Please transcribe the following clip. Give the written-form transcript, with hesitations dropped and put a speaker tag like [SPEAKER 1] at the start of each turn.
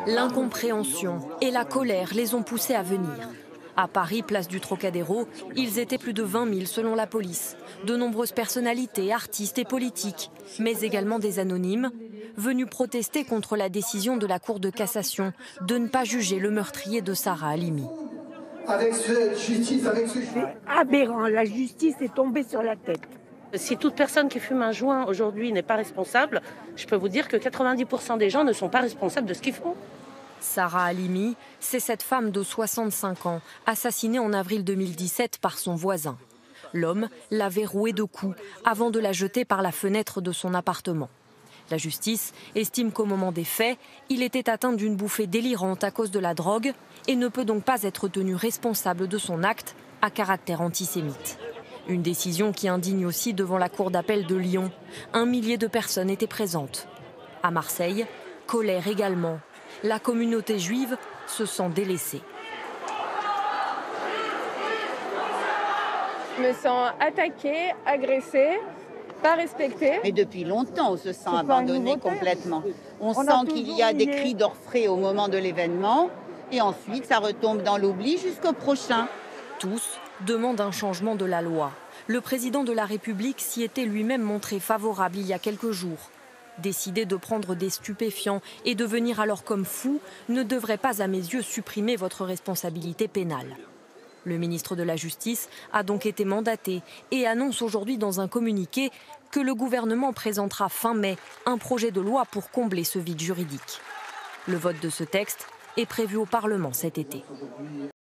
[SPEAKER 1] L'incompréhension et la colère les ont poussés à venir. À Paris, place du Trocadéro, ils étaient plus de 20 000 selon la police. De nombreuses personnalités, artistes et politiques, mais également des anonymes, venus protester contre la décision de la Cour de cassation de ne pas juger le meurtrier de Sarah Halimi.
[SPEAKER 2] C'est aberrant, la justice est tombée sur la tête.
[SPEAKER 3] Si toute personne qui fume un joint aujourd'hui n'est pas responsable, je peux vous dire que 90% des gens ne sont pas responsables de ce qu'ils font.
[SPEAKER 1] Sarah Halimi, c'est cette femme de 65 ans, assassinée en avril 2017 par son voisin. L'homme l'avait rouée de coups avant de la jeter par la fenêtre de son appartement. La justice estime qu'au moment des faits, il était atteint d'une bouffée délirante à cause de la drogue et ne peut donc pas être tenu responsable de son acte à caractère antisémite. Une décision qui indigne aussi devant la cour d'appel de Lyon. 1 millier de personnes étaient présentes. À Marseille, colère également. La communauté juive se sent délaissée.
[SPEAKER 4] Je me sens attaquée, agressée, pas respectée.
[SPEAKER 5] Mais depuis longtemps, on se sent abandonné complètement. On sent qu'il y a des cris d'orfraie au moment de l'événement et ensuite ça retombe dans l'oubli jusqu'au prochain.
[SPEAKER 1] Tous demandent un changement de la loi. Le président de la République s'y était lui-même montré favorable il y a quelques jours. Décider de prendre des stupéfiants et devenir alors comme fou ne devrait pas à mes yeux supprimer votre responsabilité pénale. Le ministre de la Justice a donc été mandaté et annonce aujourd'hui dans un communiqué que le gouvernement présentera fin mai un projet de loi pour combler ce vide juridique. Le vote de ce texte est prévu au Parlement cet été.